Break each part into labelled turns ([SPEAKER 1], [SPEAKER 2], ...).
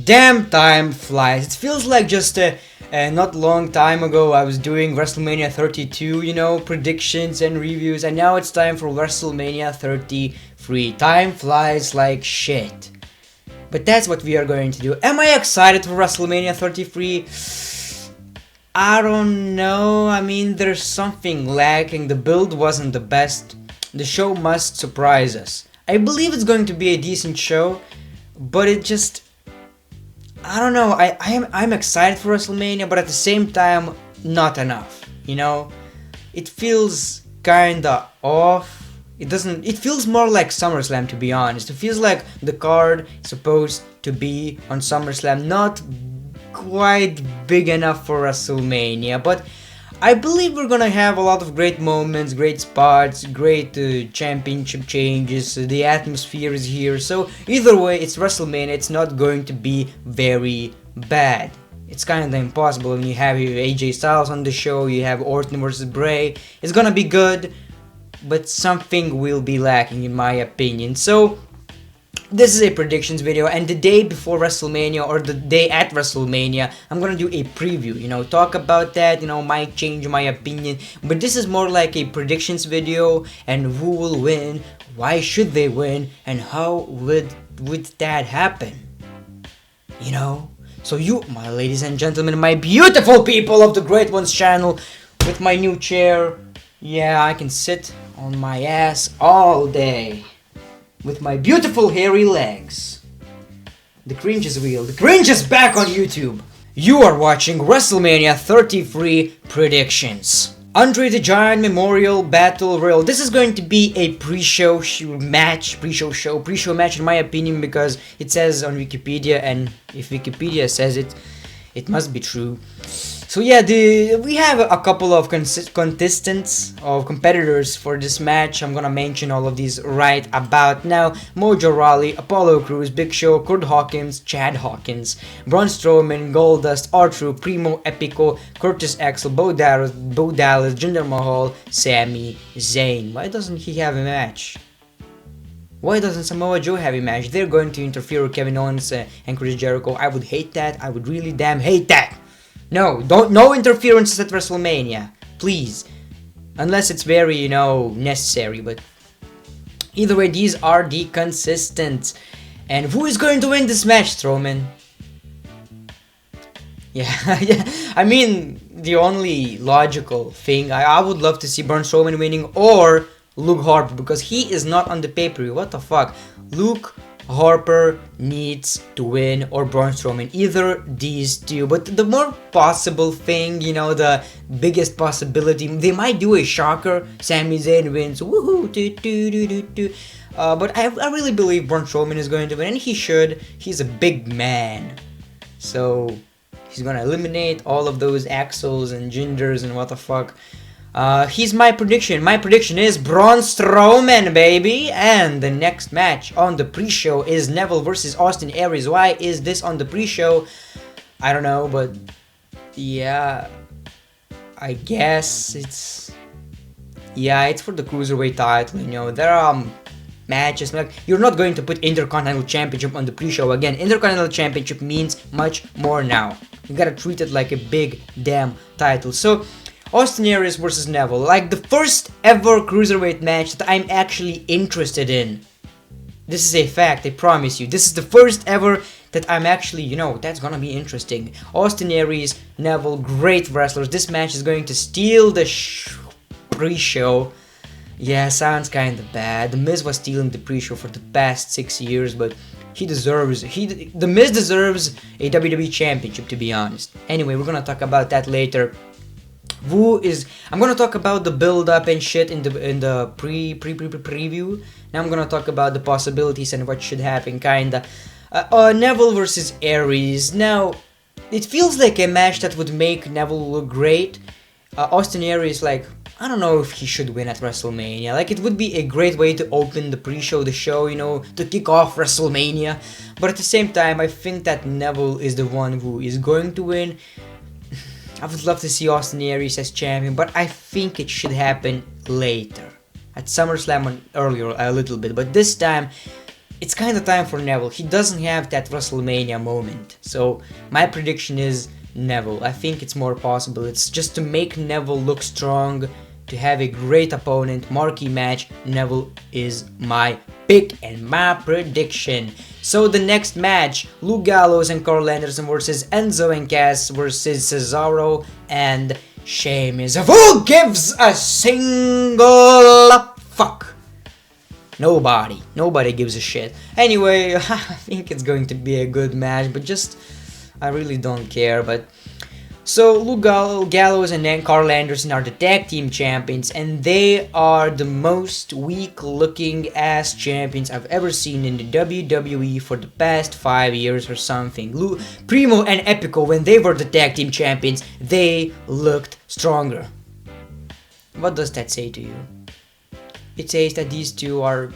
[SPEAKER 1] Damn, time flies. It feels like just not long time ago I was doing WrestleMania 32, predictions and reviews, and now it's time for WrestleMania 33. Time flies like shit. But that's what we are going to do. Am I excited for WrestleMania 33? I don't know. I mean, there's something lacking. The build wasn't the best. The show must surprise us. I believe it's going to be a decent show, but it just... I don't know. I'm excited for WrestleMania, but at the same time, not enough. It feels kinda off. It feels more like SummerSlam, to be honest. It feels like the card is supposed to be on SummerSlam, not quite big enough for WrestleMania, but I believe we're gonna have a lot of great moments, great spots, great championship changes. The atmosphere is here, so either way, it's WrestleMania. It's not going to be very bad. It's kind of impossible when you have AJ Styles on the show, you have Orton versus Bray. It's gonna be good, but something will be lacking in my opinion. So this is a predictions video, and the day before WrestleMania or the day at WrestleMania, I'm gonna do a preview, talk about that, might change my opinion, but this is more like a predictions video, and who will win, why should they win, and how would that happen, So you, my ladies and gentlemen, my beautiful people of the Great Ones channel, with my new chair, yeah, I can sit on my ass all day. With my beautiful hairy legs. The cringe is real. The cringe is back on YouTube. You are watching WrestleMania 33 predictions. Andre the Giant Memorial Battle Royal. This is going to be a pre-show match in my opinion, because it says on Wikipedia, and if Wikipedia says it, it must be true. So yeah, we have a couple of contestants, of competitors for this match. I'm gonna mention all of these right about now. Mojo Rawley, Apollo Crews, Big Show, Kurt Hawkins, Chad Hawkins, Braun Strowman, Goldust, R-Truth, Primo, Epico, Curtis Axel, Bo Dallas, Jinder Mahal, Sami Zayn. Why doesn't he have a match? Why doesn't Samoa Joe have a match? They're going to interfere with Kevin Owens and Chris Jericho. I would hate that. I would really damn hate that. No interference at WrestleMania, please. Unless it's very, necessary, but either way, these are the consistents. And who is going to win this match, Strowman? Yeah, I mean, the only logical thing, I would love to see Braun Strowman winning, or Luke Harper, because he is not on the pay-per-view. What the fuck? Luke Harper needs to win, or Braun Strowman, either these two. But the more possible thing, the biggest possibility, they might do a shocker. Sami Zayn wins, woohoo, but I really believe Braun Strowman is going to win, and he should. He's a big man, so he's gonna eliminate all of those Axels and Gingers and what the fuck. He's my prediction. My prediction is Braun Strowman, baby. And the next match on the pre-show is Neville versus Austin Aries. Why is this on the pre-show? I don't know, but yeah, I guess it's for the Cruiserweight title. There are matches. Like, you're not going to put Intercontinental Championship on the pre-show again. Intercontinental Championship means much more now. You gotta treat it like a big damn title. So Austin Aries versus Neville, like the first ever Cruiserweight match that I'm actually interested in. This is a fact, I promise you. This is the first ever that I'm actually, that's gonna be interesting. Austin Aries, Neville, great wrestlers. This match is going to steal the pre-show. Yeah, sounds kinda bad. The Miz was stealing the pre-show for the past 6 years, but The Miz deserves a WWE Championship, to be honest. Anyway, we're gonna talk about that later. I'm gonna talk about the build-up and shit in the preview. Now I'm gonna talk about the possibilities and what should happen, kinda. Neville versus Aries. Now, it feels like a match that would make Neville look great. Austin Aries, like, I don't know if he should win at WrestleMania. Like, it would be a great way to open the pre-show, the show, to kick off WrestleMania. But at the same time, I think that Neville is the one who is going to win. I would love to see Austin Aries as champion, but I think it should happen later. At SummerSlam earlier a little bit, but this time it's kind of time for Neville. He doesn't have that WrestleMania moment. So my prediction is Neville. I think it's more possible. It's just to make Neville look strong, to have a great opponent, marquee match. Neville is my pick and my prediction. So the next match, Luke Gallows and Karl Anderson versus Enzo and Gas versus Cesaro and Sheamus. Who gives a single fuck? Nobody gives a shit. Anyway, I think it's going to be a good match, but just I really don't care. But so Luke Gallows and then Karl Anderson are the tag team champions, and they are the most weak looking ass champions I've ever seen in the WWE for the past 5 years or something. Primo and Epico, when they were the tag team champions, they looked stronger. What does that say to you? It says that these two are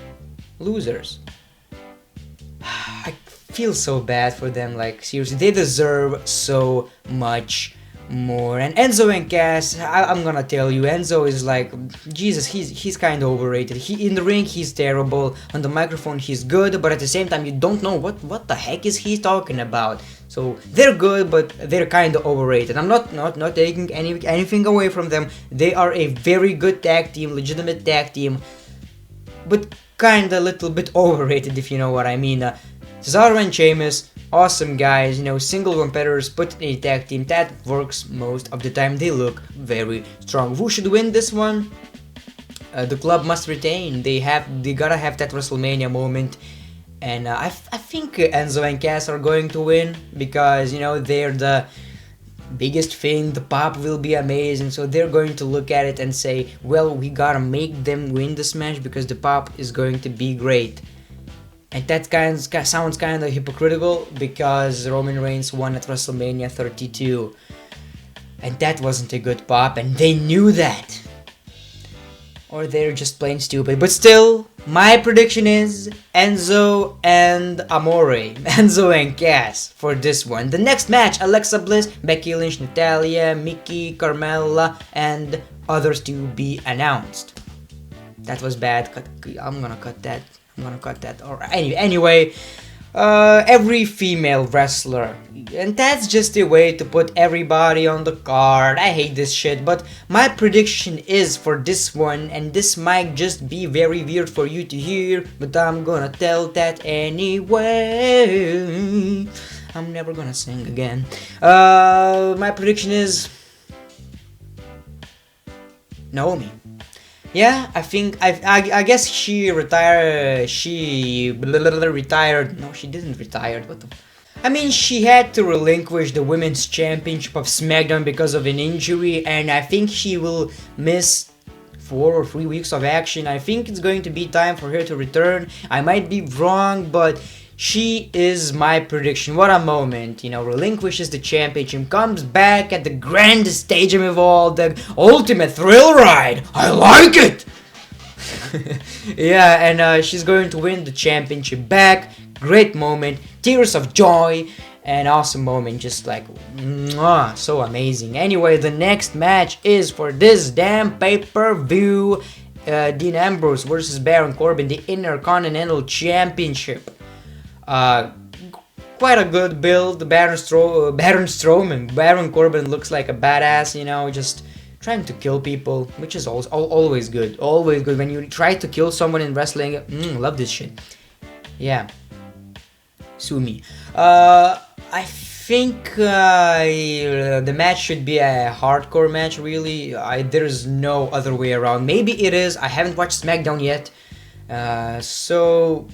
[SPEAKER 1] losers. I feel so bad for them, like seriously, they deserve so much more. And Enzo and Gas, I'm gonna tell you, Enzo is like, Jesus, he's kind of overrated. In the ring he's terrible, on the microphone he's good, but at the same time you don't know what the heck is he talking about. So they're good, but they're kind of overrated. I'm not taking anything away from them. They are a very good tag team, legitimate tag team, but kind of a little bit overrated, if you know what I mean. Cesaro and Sheamus, awesome guys, single competitors put in a tag team. That works most of the time. They look very strong. Who should win this one? The club must retain. They gotta have that WrestleMania moment. And I think Enzo and Cass are going to win because, they're the biggest thing. The pop will be amazing. So they're going to look at it and say, well, we gotta make them win this match because the pop is going to be great. And that sounds kind of hypocritical because Roman Reigns won at WrestleMania 32. And that wasn't a good pop, and they knew that. Or they're just plain stupid. But still, my prediction is Enzo and Enzo and Gas for this one. The next match, Alexa Bliss, Becky Lynch, Natalya, Mickie, Carmella, and others to be announced. That was bad. I'm gonna cut that. Alright, anyway, every female wrestler, and that's just a way to put everybody on the card. I hate this shit, but my prediction is for this one, and this might just be very weird for you to hear, but I'm gonna tell that anyway. I'm never gonna sing again. My prediction is Naomi. Yeah, I think I guess she retired. Retired. No, she didn't retire. I mean, she had to relinquish the women's championship of SmackDown because of an injury, and I think she will miss 4 or 3 weeks of action. I think it's going to be time for her to return. I might be wrong, but she is my prediction. What a moment, relinquishes the championship, comes back at the grandest stadium of all, the ultimate thrill ride. I like it! Yeah, and she's going to win the championship back. Great moment, tears of joy, an awesome moment, just like, mwah, so amazing. Anyway, the next match is for this damn pay-per-view, Dean Ambrose versus Baron Corbin, the Intercontinental Championship. Quite a good build. Baron Corbin looks like a badass, just trying to kill people, which is always good. Always good when you try to kill someone in wrestling. Love this shit. Yeah. Sue me. I think the match should be a hardcore match, really. There's no other way around. Maybe it is. I haven't watched SmackDown yet. So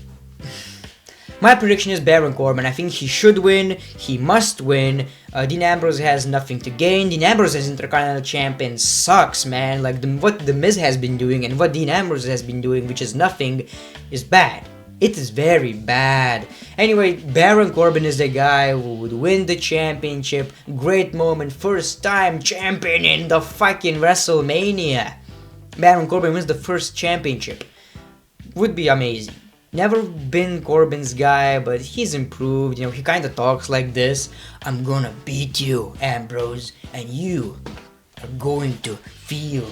[SPEAKER 1] my prediction is Baron Corbin. I think he should win. He must win. Dean Ambrose has nothing to gain. Dean Ambrose as Intercontinental Champion sucks, man. Like, what The Miz has been doing and what Dean Ambrose has been doing, which is nothing, is bad. It is very bad. Anyway, Baron Corbin is the guy who would win the championship. Great moment. First time champion in the fucking WrestleMania. Baron Corbin wins the first championship. Would be amazing. Never been Corbin's guy, but he's improved. He kind of talks like this. I'm gonna beat you, Ambrose, and you are going to feel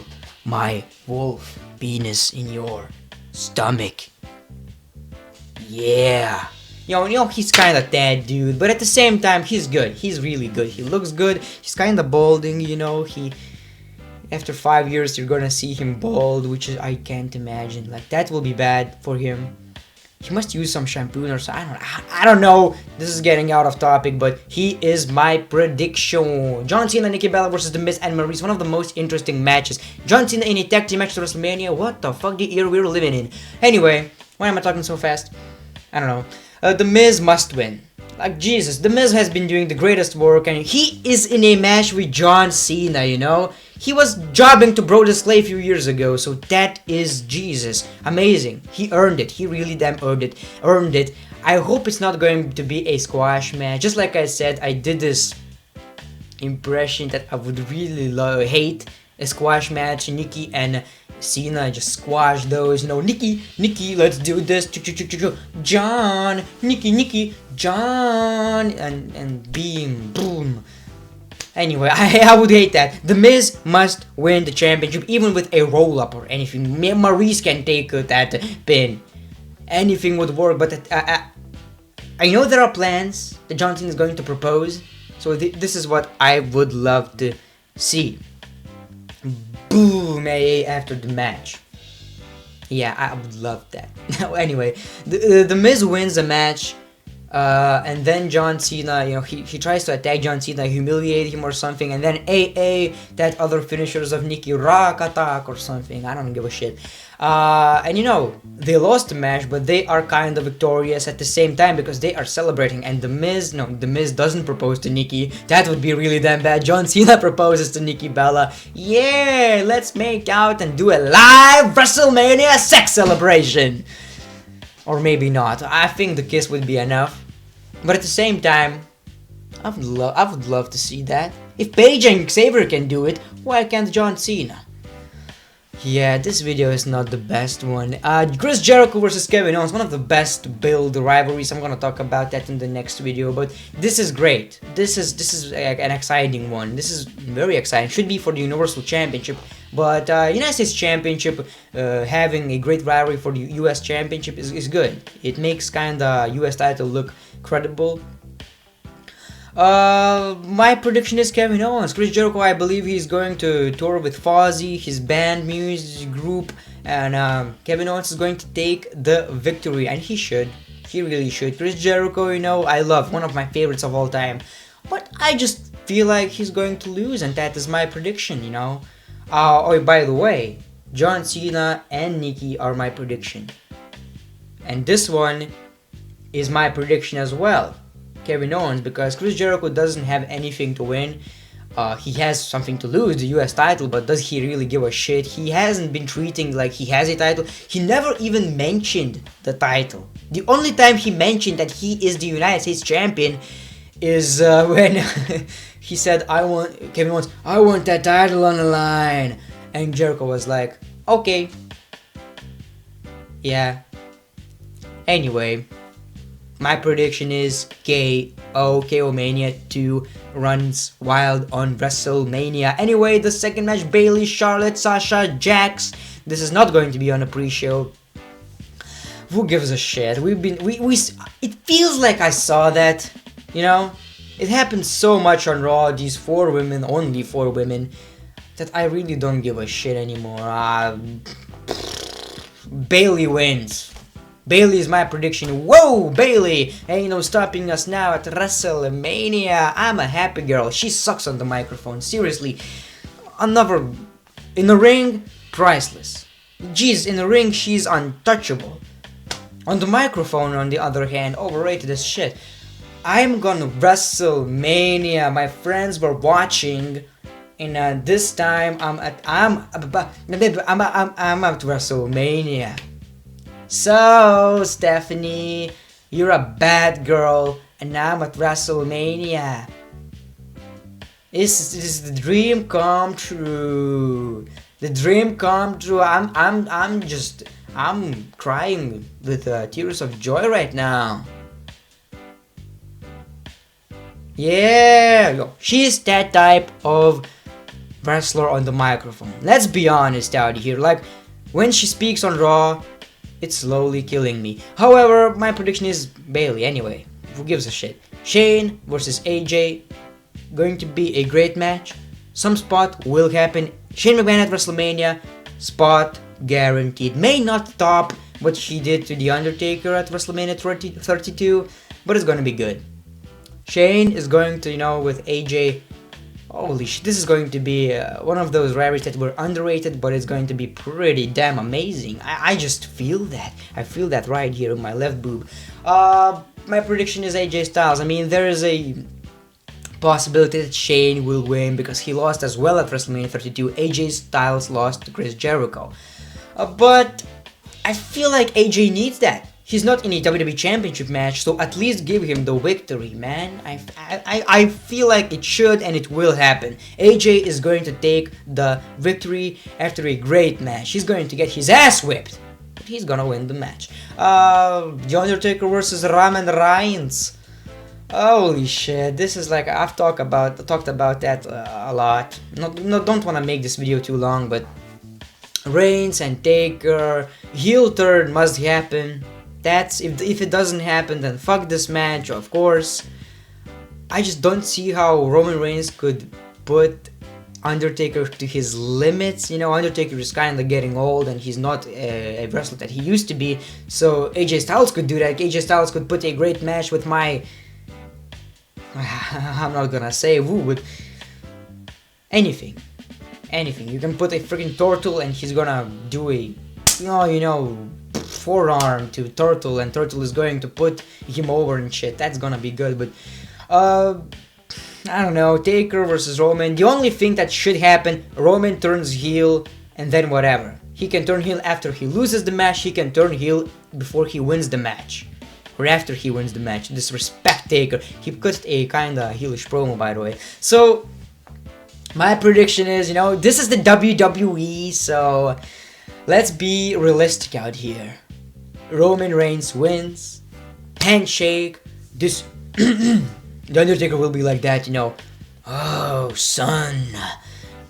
[SPEAKER 1] my wolf penis in your stomach. yeah. He's kind of that dude, but at the same time, he's good. He's really good. He looks good. He's kind of balding, after 5 years, you're gonna see him bald, which is, I can't imagine. Like, that will be bad for him. He must use some shampoo or something. I don't know. This is getting out of topic, but he is my prediction. John Cena and Nikki Bella versus the Miz and Maryse. One of the most interesting matches. John Cena in a tag team match to WrestleMania. What the fuck, the year we're living in? Anyway, why am I talking so fast? I don't know. The Miz must win. Like, Jesus, the Miz has been doing the greatest work, and he is in a match with John Cena, He was jobbing to Brodus Clay a few years ago, so that is, Jesus, amazing. He earned it. He really damn earned it. I hope it's not going to be a squash match. Just like I said, I did this impression that I would really hate a squash match. Nikki and Cena just squash those, Nikki, let's do this. John, Nikki, John, and beam, boom. Anyway, I would hate that. The Miz must win the championship, even with a roll-up or anything. Maryse can take that pin. Anything would work, but I know there are plans that John Cena is going to propose, so this is what I would love to see. Boom! After the match. Yeah, I would love that. Anyway, the Miz wins the match, and then John Cena, he tries to attack John Cena, humiliate him or something, and then that other finishers of Nikki, rock attack or something. I don't give a shit. And they lost the match, but they are kind of victorious at the same time because they are celebrating. And the Miz doesn't propose to Nikki. That would be really damn bad. John Cena proposes to Nikki Bella. Yeah, let's make out and do a live WrestleMania sex celebration. Or maybe not. I think the kiss would be enough. But at the same time, I would love to see that. If Paige and Xavier can do it, why can't John Cena? Yeah, this video is not the best one. Chris Jericho versus Kevin Owens, one of the best build rivalries. I'm gonna talk about that in the next video, but this is great. This is an exciting one. This is very exciting. Should be for the Universal Championship, but United States Championship, having a great rivalry for the US Championship is good. It makes kinda US title look credible. My prediction is Kevin Owens. Chris Jericho, I believe he's going to tour with Fozzy, his band, music group, and Kevin Owens is going to take the victory, and he should. He really should. Chris Jericho, I love, one of my favorites of all time, but I just feel like he's going to lose, and that is my prediction, Oh, by the way, John Cena and Nikki are my prediction, and this one is my prediction as well. Kevin Owens, because Chris Jericho doesn't have anything to win. He has something to lose, the US title, but does he really give a shit? He hasn't been treating like he has a title. He never even mentioned the title. The only time he mentioned that he is the United States champion is when he said, Kevin Owens, I want that title on the line. And Jericho was like, okay. Yeah. Anyway. My prediction is KO Mania 2 runs wild on WrestleMania. Anyway, the second match, Bayley, Charlotte, Sasha, Jax. This is not going to be on a pre-show. Who gives a shit? It feels like I saw that, It happens so much on Raw, these only 4 women, that I really don't give a shit anymore. Bayley wins. Bayley is my prediction. Whoa, Bayley! Ain't no stopping us now at WrestleMania. I'm a happy girl. She sucks on the microphone. Seriously. In the ring, priceless. Jeez, in the ring, she's untouchable. On the microphone, on the other hand, overrated as shit. I'm gonna WrestleMania. My friends were watching, and this time I'm at WrestleMania. So, Stephanie, you're a bad girl, and now I'm at WrestleMania. This is the dream come true. The dream come true. I'm crying with tears of joy right now. Yeah, she's that type of wrestler on the microphone. Let's be honest out here. Like, when she speaks on Raw, It's slowly killing me. However, my prediction is Bayley anyway. Who gives a shit? Shane versus AJ. Going to be a great match. Some spot will happen. Shane McMahon at WrestleMania. Spot guaranteed. May not top what he did to The Undertaker at WrestleMania 32, but it's gonna be good. Shane is going to, with AJ. Holy shit, this is going to be one of those rivalries that were underrated, but it's going to be pretty damn amazing. I just feel that. I feel that right here in my left boob. My prediction is AJ Styles. I mean, there is a possibility that Shane will win because he lost as well at WrestleMania 32. AJ Styles lost to Chris Jericho. But I feel like AJ needs that. He's not in a WWE Championship match, so at least give him the victory, man. I feel like it should and it will happen. AJ is going to take the victory after a great match. He's going to get his ass whipped, but he's gonna win the match. The Undertaker versus Roman Reigns. Holy shit, this is like, I've talked about that a lot. Don't want to make this video too long, but Reigns and Taker, heel turn must happen. That's if it doesn't happen, then fuck this match, of course. I just don't see how Roman Reigns could put Undertaker to his limits. Undertaker is kind of getting old and he's not a wrestler that he used to be. So AJ Styles could do that. AJ Styles could put a great match with my... I'm not gonna say who, but anything. You can put a freaking turtle and he's gonna do a, forearm to Turtle, and Turtle is going to put him over and shit. That's gonna be good, but I don't know. Taker versus Roman. The only thing that should happen, Roman turns heel and then whatever. He can turn heel after he loses the match. He can turn heel before he wins the match. Or after he wins the match. Disrespect Taker. He cut a kinda heelish promo, by the way. So my prediction is, this is the WWE, so let's be realistic out here. Roman Reigns wins. Handshake. This The Undertaker will be like that, Oh, son,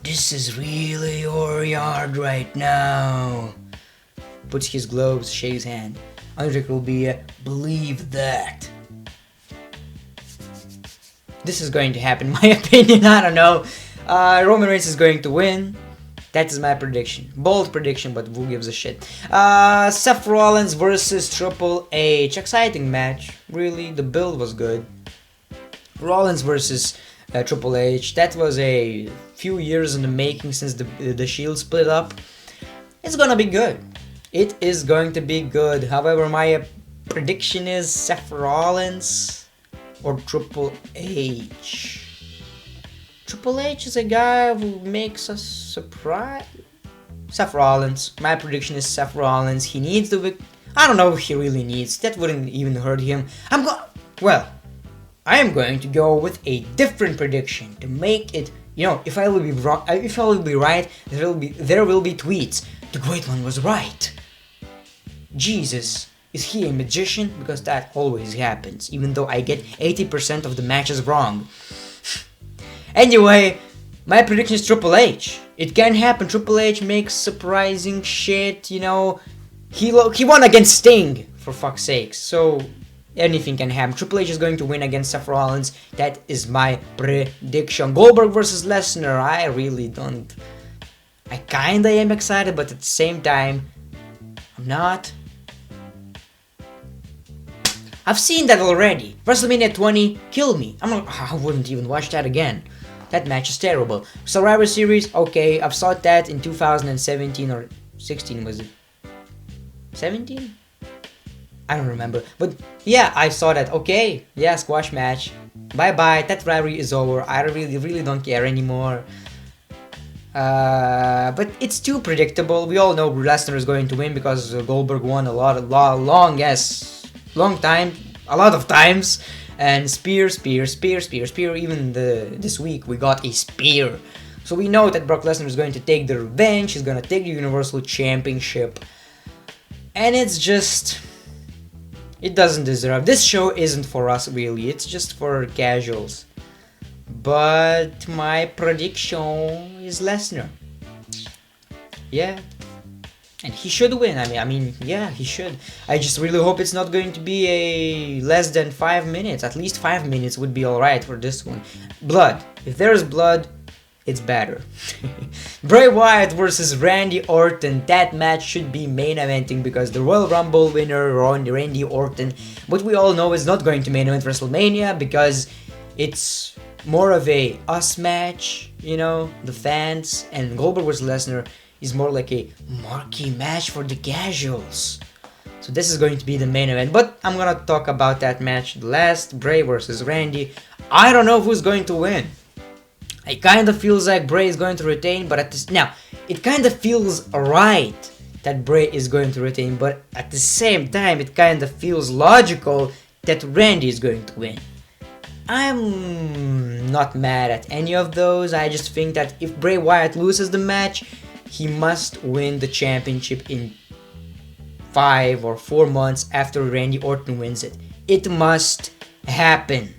[SPEAKER 1] this is really your yard right now. Puts his gloves, shakes hand. Undertaker will be, believe that. This is going to happen, in my opinion. I don't know. Roman Reigns is going to win. That is my prediction. Bold prediction, but who gives a shit? Seth Rollins versus Triple H. Exciting match. Really, the build was good. Rollins versus Triple H. That was a few years in the making since the Shield split up. It's gonna be good. It is going to be good. However, my prediction is Seth Rollins or Triple H. Triple H is a guy who makes us surprise. Seth Rollins. My prediction is Seth Rollins. He needs the I don't know if he really needs. That wouldn't even hurt him. I am going to go with a different prediction to make it. If I will be wrong, if I will be right, there will be tweets. The Great One was right. Jesus, is he a magician? Because that always happens. Even though I get 80% of the matches wrong. Anyway, my prediction is Triple H. It can happen. Triple H makes surprising shit, He won against Sting, for fuck's sake. So, anything can happen. Triple H is going to win against Seth Rollins. That is my prediction. Goldberg versus Lesnar. I really don't... I kinda am excited, but at the same time, I'm not. I've seen that already. WrestleMania 20, kill me. I wouldn't even watch that again. That match is terrible. Survivor Series, okay, I've saw that in 2017 or 16, was it? 17? I don't remember. But yeah, I saw that. Okay, yeah, squash match. Bye-bye, that rivalry is over. I really don't care anymore. But it's too predictable. We all know Lesnar is going to win because Goldberg won a lot of times. And spear. Even this week we got a spear. So we know that Brock Lesnar is going to take the revenge. He's going to take the Universal Championship. And it's just... It doesn't deserve. This show isn't for us really. It's just for casuals. But my prediction is Lesnar. Yeah. And he should win. I mean, yeah, he should. I just really hope it's not going to be a less than 5 minutes. At least 5 minutes would be alright for this one. Blood. If there's blood, it's better. Bray Wyatt versus Randy Orton. That match should be main eventing because the Royal Rumble winner, Randy Orton, but we all know is not going to main event WrestleMania because it's more of a us match, you know, the fans, and Goldberg vs Lesnar is more like a marquee match for the casuals. So this is going to be the main event, but I'm gonna talk about that match last. Bray versus Randy. I don't know who's going to win. It kind of feels like Bray is going to retain, but now it kind of feels right that Bray is going to retain, but at the same time it kind of feels logical that Randy is going to win. I'm not mad at any of those. I just think that if Bray Wyatt loses the match, he must win the championship in 5 or 4 months after Randy Orton wins it. It must happen.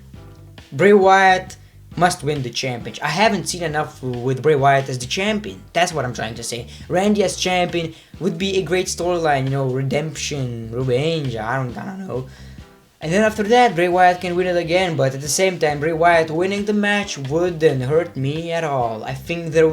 [SPEAKER 1] Bray Wyatt must win the championship. I haven't seen enough with Bray Wyatt as the champion. That's what I'm trying to say. Randy as champion would be a great storyline, you know, redemption, revenge, I don't know. And then after that, Bray Wyatt can win it again, but at the same time, Bray Wyatt winning the match wouldn't hurt me at all. I think there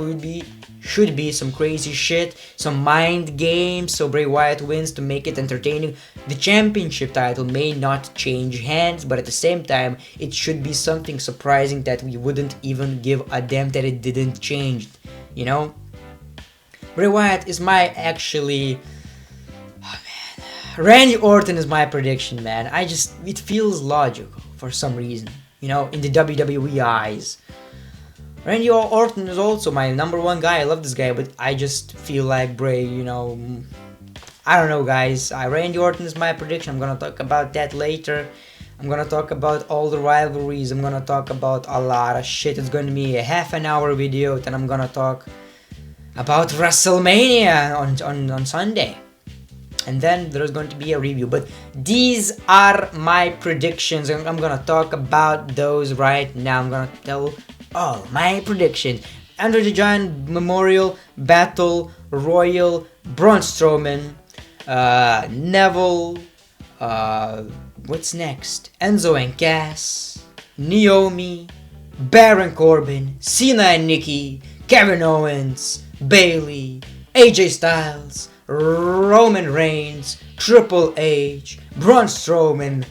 [SPEAKER 1] should be some crazy shit, some mind games, so Bray Wyatt wins to make it entertaining. The championship title may not change hands, but at the same time, it should be something surprising that we wouldn't even give a damn that it didn't change, you know? Bray Wyatt is my actually... Randy Orton is my prediction, man. It feels logical for some reason, you know, in the WWE eyes. Randy Orton is also my #1 guy. I love this guy, but I just feel like Bray, you know, I don't know, guys. Randy Orton is my prediction. I'm gonna talk about that later. I'm gonna talk about all the rivalries. I'm gonna talk about a lot of shit. It's gonna be a half an hour video. Then I'm gonna talk about WrestleMania on Sunday. And then there's going to be a review, but these are my predictions, and I'm gonna talk about those right now. I'm gonna tell all my predictions. Andre the Giant Memorial Battle Royal, Braun Strowman, Neville, what's next? Enzo and Gas, Naomi, Baron Corbin, Cena and Nikki, Kevin Owens, Bayley, AJ Styles, Roman Reigns, Triple H, Braun Strowman,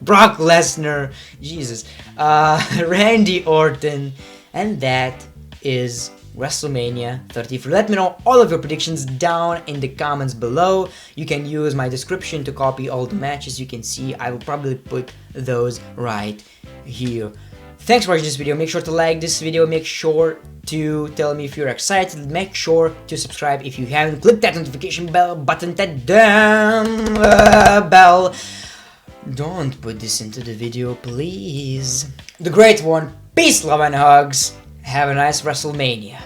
[SPEAKER 1] Brock Lesnar, Jesus, Randy Orton, and that is WrestleMania 34. Let me know all of your predictions down in the comments below. You can use my description to copy all the matches you can see. I will probably put those right here. Thanks for watching this video. Make sure to like this video. Make sure to tell me if you're excited. Make sure to subscribe if you haven't. Click that notification bell button, that damn bell. Don't put this into the video, please. The great one. Peace, love, and hugs. Have a nice WrestleMania.